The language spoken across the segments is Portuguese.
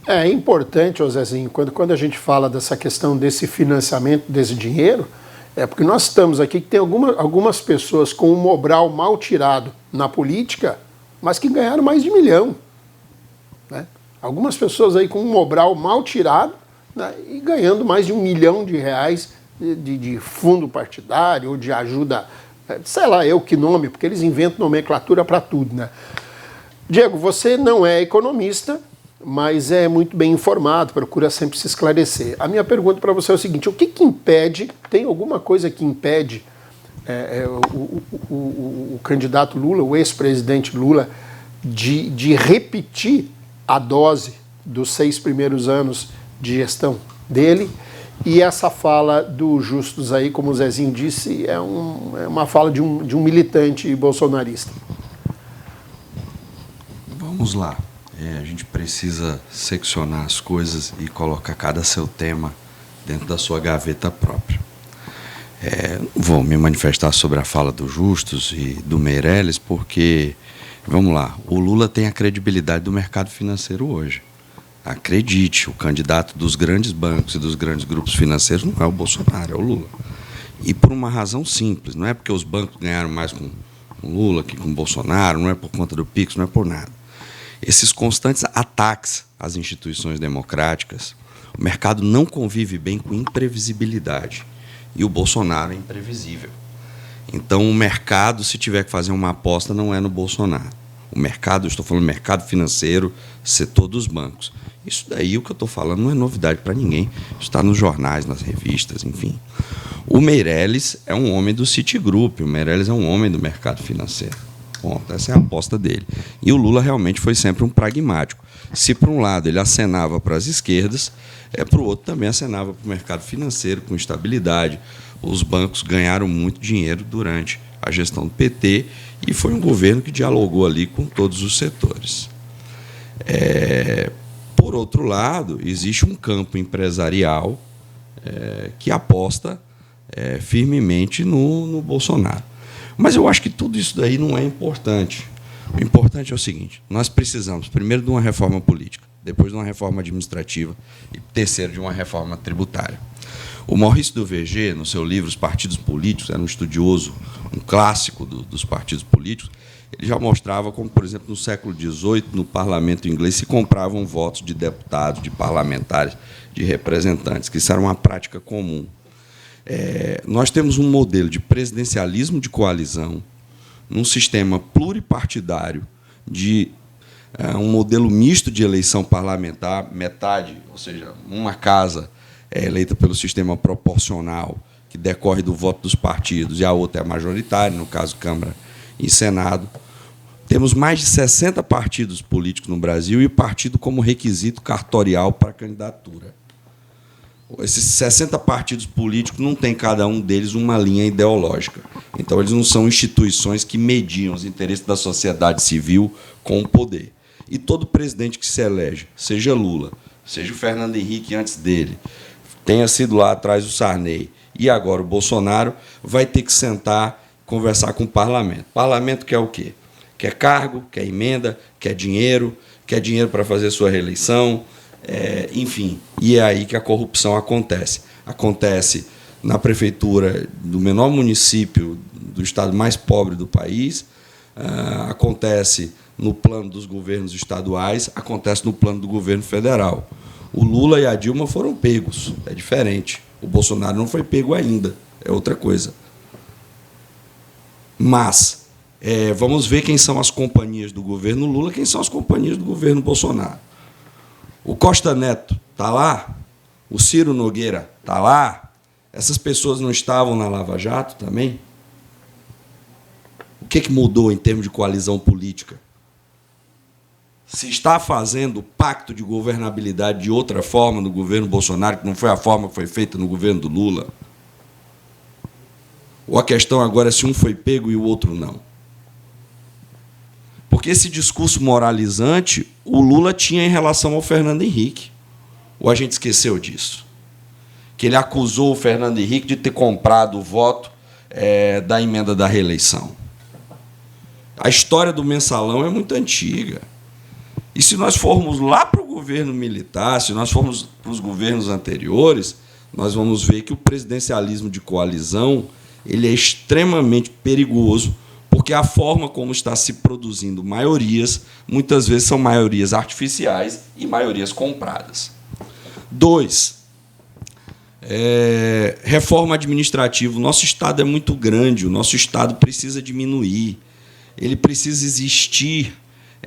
É importante, ô Zezinho, quando a gente fala dessa questão desse financiamento desse dinheiro, é porque nós estamos aqui que tem algumas pessoas com um Mobral mal tirado na política, mas que ganharam mais de 1 milhão. Né? Algumas pessoas aí com um Mobral mal tirado, né, e ganhando mais de R$ 1 milhão de fundo partidário ou de ajuda, sei lá eu que nome, porque eles inventam nomenclatura para tudo. Né? Diego, você não é economista, mas é muito bem informado, procura sempre se esclarecer. A minha pergunta para você é o seguinte: o que impede, tem alguma coisa que impede o candidato Lula, o ex-presidente Lula, de repetir a dose dos 6 primeiros anos de gestão dele? E essa fala do Justus aí, como o Zezinho disse, é uma fala de um militante bolsonarista. Vamos lá. A gente precisa seccionar as coisas e colocar cada seu tema dentro da sua gaveta própria. Vou me manifestar sobre a fala do Justus e do Meirelles, porque, vamos lá, o Lula tem a credibilidade do mercado financeiro hoje. Acredite, o candidato dos grandes bancos e dos grandes grupos financeiros não é o Bolsonaro, é o Lula. E por uma razão simples, não é porque os bancos ganharam mais com o Lula que com o Bolsonaro, não é por conta do Pix, não é por nada. Esses constantes ataques às instituições democráticas, o mercado não convive bem com imprevisibilidade. E o Bolsonaro é imprevisível. Então, o mercado, se tiver que fazer uma aposta, não é no Bolsonaro. O mercado, eu estou falando mercado financeiro, setor dos bancos. Isso daí, o que eu estou falando, não é novidade para ninguém. Isso está nos jornais, nas revistas, enfim. O Meirelles é um homem do Citigroup, o Meirelles é um homem do mercado financeiro. Ponto. Essa é a aposta dele. E o Lula realmente foi sempre um pragmático. Se, por um lado, ele acenava para as esquerdas, para o outro também acenava para o mercado financeiro, com estabilidade. Os bancos ganharam muito dinheiro durante a gestão do PT e foi um governo que dialogou ali com todos os setores. Por outro lado, existe um campo empresarial que aposta firmemente no Bolsonaro. Mas eu acho que tudo isso daí não é importante. O importante é o seguinte: nós precisamos, primeiro, de uma reforma política, depois de uma reforma administrativa e, terceiro, de uma reforma tributária. O Maurício do VG, no seu livro Os Partidos Políticos, era um estudioso, um clássico dos partidos políticos, ele já mostrava como, por exemplo, no século XVIII, no parlamento inglês, se compravam votos de deputados, de parlamentares, de representantes, que isso era uma prática comum. Nós temos um modelo de presidencialismo de coalizão, num sistema pluripartidário, de um modelo misto de eleição parlamentar, metade, ou seja, uma casa é eleita pelo sistema proporcional, que decorre do voto dos partidos, e a outra é majoritária, no caso Câmara e Senado. Temos mais de 60 partidos políticos no Brasil e partido como requisito cartorial para a candidatura. Esses 60 partidos políticos não tem cada um deles uma linha ideológica. Então, eles não são instituições que mediam os interesses da sociedade civil com o poder. E todo presidente que se elege, seja Lula, seja o Fernando Henrique antes dele, tenha sido lá atrás o Sarney e agora o Bolsonaro, vai ter que sentar, conversar com o parlamento. O parlamento quer o quê? Quer cargo, quer emenda, quer dinheiro para fazer sua reeleição, enfim. E é aí que a corrupção acontece. Acontece na prefeitura do menor município do estado mais pobre do país, acontece no plano dos governos estaduais, acontece no plano do governo federal. O Lula e a Dilma foram pegos, é diferente. O Bolsonaro não foi pego ainda, é outra coisa. Mas vamos ver quem são as companhias do governo Lula, quem são as companhias do governo Bolsonaro. O Costa Neto está lá, o Ciro Nogueira está lá. Essas pessoas não estavam na Lava Jato também? O que mudou em termos de coalizão política? Se está fazendo pacto de governabilidade de outra forma no governo Bolsonaro, que não foi a forma que foi feita no governo do Lula? Ou a questão agora é se um foi pego e o outro não? Porque esse discurso moralizante o Lula tinha em relação ao Fernando Henrique. Ou a gente esqueceu disso? Que ele acusou o Fernando Henrique de ter comprado o voto da emenda da reeleição. A história do mensalão é muito antiga. E se nós formos lá para o governo militar, se nós formos para os governos anteriores, nós vamos ver que o presidencialismo de coalizão ele é extremamente perigoso, porque a forma como está se produzindo maiorias, muitas vezes são maiorias artificiais e maiorias compradas. 2. Reforma administrativa. O nosso Estado é muito grande, o nosso Estado precisa diminuir, ele precisa existir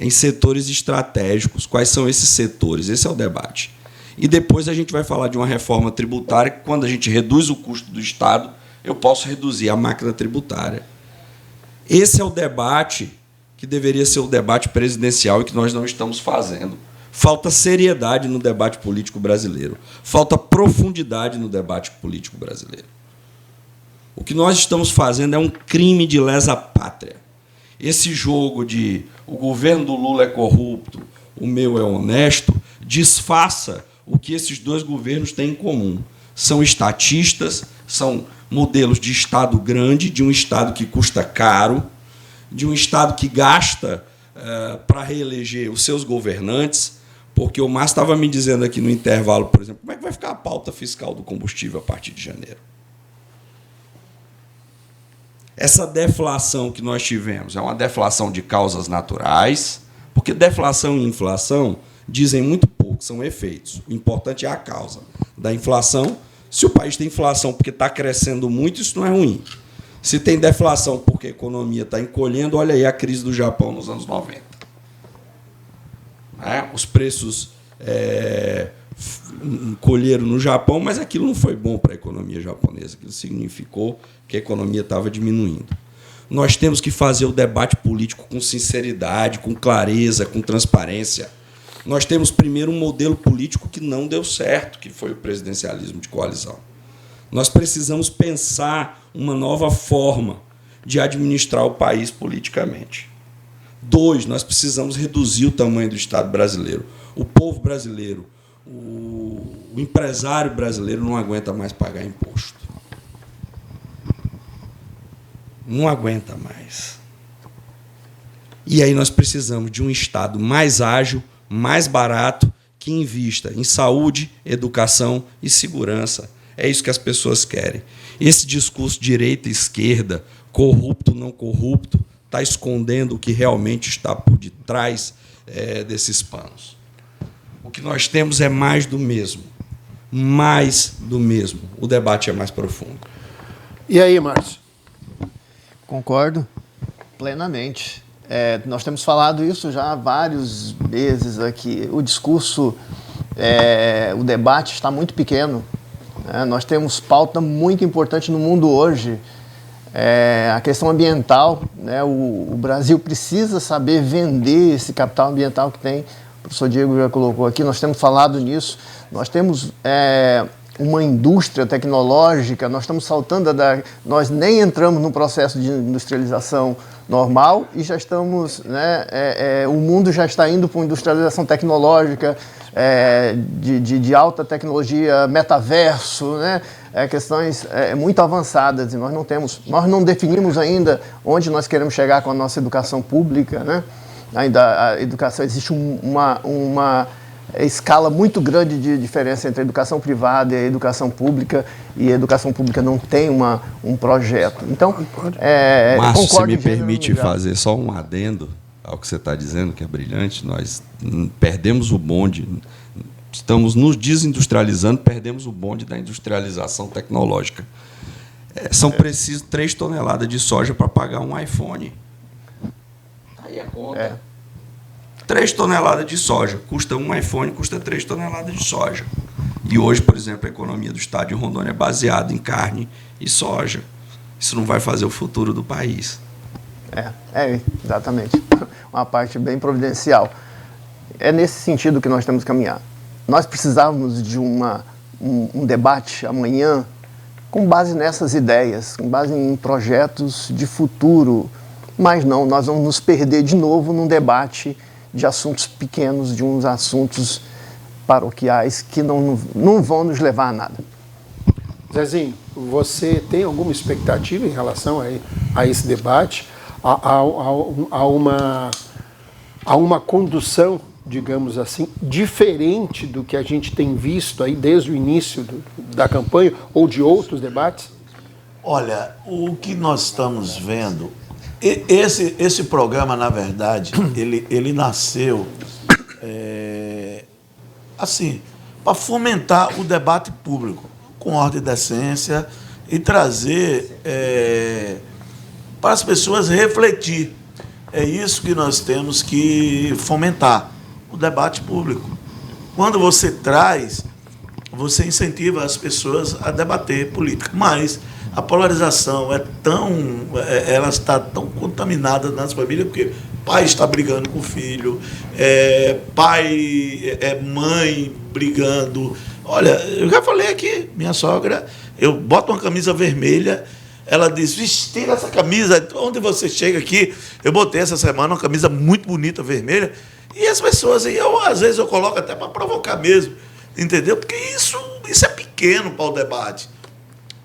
em setores estratégicos. Quais são esses setores? Esse é o debate. E depois a gente vai falar de uma reforma tributária, que, quando a gente reduz o custo do Estado, eu posso reduzir a máquina tributária. Esse é o debate que deveria ser o debate presidencial e que nós não estamos fazendo. Falta seriedade no debate político brasileiro. Falta profundidade no debate político brasileiro. O que nós estamos fazendo é um crime de lesa pátria. Esse jogo de o governo do Lula é corrupto, o meu é honesto, disfarça o que esses dois governos têm em comum. São estatistas, são modelos de Estado grande, de um Estado que custa caro, de um Estado que gasta para reeleger os seus governantes, porque o Márcio estava me dizendo aqui no intervalo, por exemplo, como é que vai ficar a pauta fiscal do combustível a partir de janeiro? Essa deflação que nós tivemos é uma deflação de causas naturais, porque deflação e inflação dizem muito pouco, são efeitos. O importante é a causa da inflação. Se o país tem inflação porque está crescendo muito, isso não é ruim. Se tem deflação porque a economia está encolhendo, olha aí a crise do Japão nos anos 90. Os preços encolheram no Japão, mas aquilo não foi bom para a economia japonesa. Aquilo significou que a economia estava diminuindo. Nós temos que fazer o debate político com sinceridade, com clareza, com transparência. Nós temos, primeiro, um modelo político que não deu certo, que foi o presidencialismo de coalizão. Nós precisamos pensar uma nova forma de administrar o país politicamente. 2, nós precisamos reduzir o tamanho do Estado brasileiro. O povo brasileiro, o empresário brasileiro não aguenta mais pagar imposto. Não aguenta mais. E aí nós precisamos de um Estado mais ágil, mais barato, que invista em saúde, educação e segurança. É isso que as pessoas querem. Esse discurso direita e esquerda, corrupto, não corrupto, está escondendo o que realmente está por detrás desses panos. O que nós temos é mais do mesmo. Mais do mesmo. O debate é mais profundo. E aí, Márcio? Concordo plenamente. Nós temos falado isso já há vários meses aqui. O discurso, o debate está muito pequeno. Nós temos pauta muito importante no mundo hoje. A questão ambiental, né? O Brasil precisa saber vender esse capital ambiental que tem. O professor Diego já colocou aqui, nós temos falado nisso. Nós temos uma indústria tecnológica, nós estamos saltando nós nem entramos no processo de industrialização normal e já estamos, o mundo já está indo para uma industrialização tecnológica de alta tecnologia, metaverso, né? Questões muito avançadas, e nós não definimos ainda onde nós queremos chegar com a nossa educação pública, né? Ainda a educação, existe uma escala muito grande de diferença entre a educação privada e a educação pública, e a educação pública não tem um projeto. Então, Márcio, se me permite fazer só um adendo ao que você está dizendo, que é brilhante. Nós perdemos o bonde, estamos nos desindustrializando, perdemos o bonde da industrialização tecnológica. São precisos 3 toneladas de soja para pagar um iPhone. Aí a conta. 3 toneladas de soja. Custa um iPhone, custa 3 toneladas de soja. E hoje, por exemplo, a economia do estado de Rondônia é baseada em carne e soja. Isso não vai fazer o futuro do país. Exatamente. Uma parte bem providencial. É nesse sentido que nós temos que caminhar. Nós precisávamos de um debate amanhã com base nessas ideias, com base em projetos de futuro. Mas não, nós vamos nos perder de novo num debate de assuntos pequenos, de uns assuntos paroquiais que não vão nos levar a nada. Zezinho, você tem alguma expectativa em relação a esse debate? A uma condução digamos assim, diferente do que a gente tem visto aí desde o início da campanha ou de outros debates? Olha, o que nós estamos vendo, esse programa, na verdade, ele nasceu assim, para fomentar o debate público, com ordem e decência, e trazer para as pessoas refletir. É isso que nós temos que fomentar, o debate público. Quando você traz, você incentiva as pessoas a debater política, mas a polarização ela está tão contaminada nas famílias, porque pai está brigando com o filho, mãe brigando. Olha, eu já falei aqui, minha sogra, eu boto uma camisa vermelha, ela diz, vixe, tira essa camisa, onde você chega aqui, eu botei essa semana uma camisa muito bonita, vermelha, e as pessoas, às vezes eu coloco até para provocar mesmo, entendeu? Porque isso é pequeno para o debate.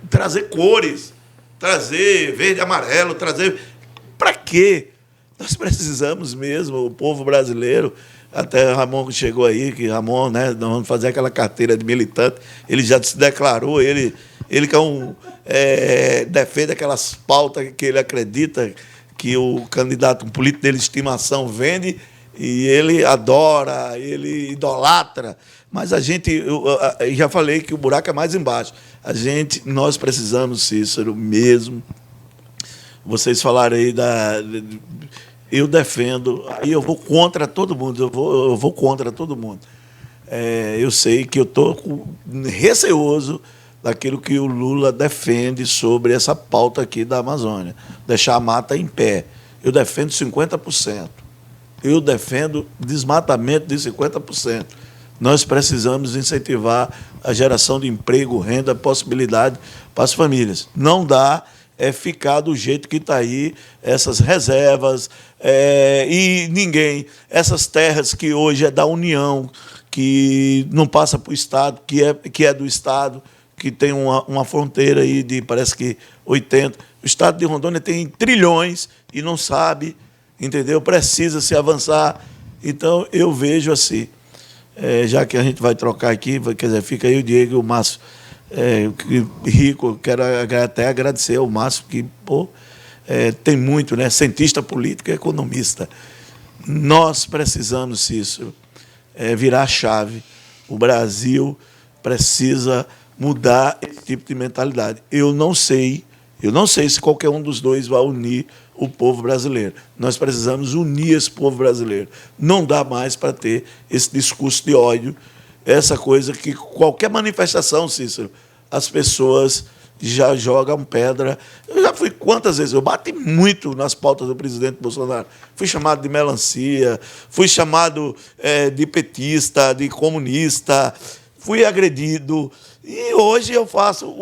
Trazer cores, trazer verde e amarelo, trazer... Para quê? Nós precisamos mesmo, o povo brasileiro, até o Ramon chegou aí, que Ramon, né, nós vamos fazer aquela carteira de militante, ele já se declarou, ele que defende aquelas pautas que ele acredita que o candidato, um político dele de estimação vende, e ele adora, ele idolatra, mas a gente, eu já falei que o buraco é mais embaixo. Nós precisamos, Cícero, mesmo. Vocês falaram aí eu defendo, aí eu vou contra todo mundo, eu vou contra todo mundo. Eu sei que eu estou receoso daquilo que o Lula defende sobre essa pauta aqui da Amazônia, deixar a mata em pé. Eu defendo 50%. Eu defendo desmatamento de 50%. Nós precisamos incentivar a geração de emprego, renda, possibilidade para as famílias. Não dá ficar do jeito que está aí, essas reservas, e ninguém, essas terras que hoje é da União, que não passa para o Estado, que é do Estado, que tem uma fronteira aí de, parece que 80. O Estado de Rondônia tem trilhões e não sabe, entendeu? Precisa se avançar. Então, eu vejo assim, já que a gente vai trocar aqui, quer dizer, fica aí o Diego e o Márcio, rico, quero até agradecer ao Márcio, que tem muito, né? Cientista político e economista. Nós precisamos, Cícero, virar a chave. O Brasil precisa mudar esse tipo de mentalidade. Eu não sei se qualquer um dos dois vai unir o povo brasileiro. Nós precisamos unir esse povo brasileiro. Não dá mais para ter esse discurso de ódio, essa coisa que qualquer manifestação, Cícero, as pessoas já jogam pedra. Eu já fui quantas vezes? Eu bati muito nas pautas do presidente Bolsonaro. Fui chamado de melancia, fui chamado de petista, de comunista, fui agredido. E hoje eu faço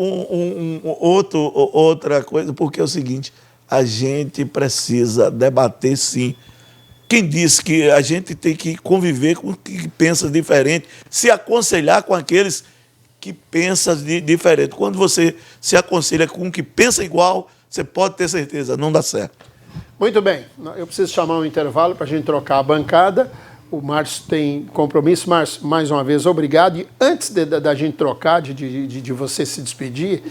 outra coisa, porque é o seguinte, a gente precisa debater, sim. Quem disse que a gente tem que conviver com quem pensa diferente, se aconselhar com aqueles que pensam diferente. Quando você se aconselha com o que pensa igual, você pode ter certeza, não dá certo. Muito bem, eu preciso chamar um intervalo para a gente trocar a bancada. O Márcio tem compromisso. Márcio, mais uma vez, obrigado. E antes da gente trocar, de você se despedir,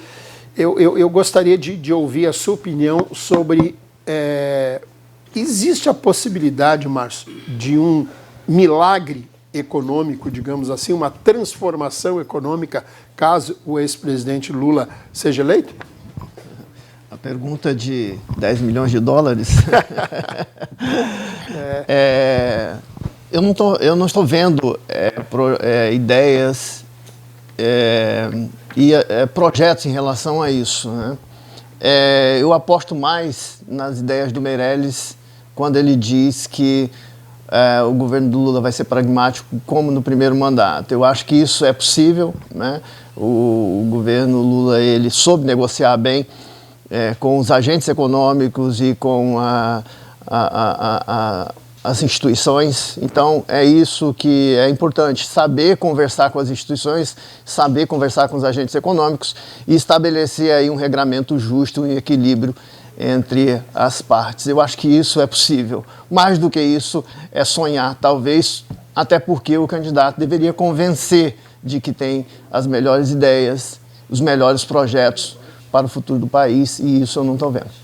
eu gostaria de ouvir a sua opinião sobre... existe a possibilidade, Márcio, de um milagre econômico, digamos assim, uma transformação econômica, caso o ex-presidente Lula seja eleito? A pergunta de 10 milhões de dólares... Eu não estou vendo ideias e projetos em relação a isso, né? Eu aposto mais nas ideias do Meirelles quando ele diz que o governo do Lula vai ser pragmático como no primeiro mandato. Eu acho que isso é possível, né? O governo Lula ele soube negociar bem com os agentes econômicos e com as instituições. Então, é isso que é importante, saber conversar com as instituições, saber conversar com os agentes econômicos e estabelecer aí um regramento justo e equilíbrio entre as partes. Eu acho que isso é possível. Mais do que isso, é sonhar. Talvez até porque o candidato deveria convencer de que tem as melhores ideias, os melhores projetos para o futuro do país, e isso eu não estou vendo.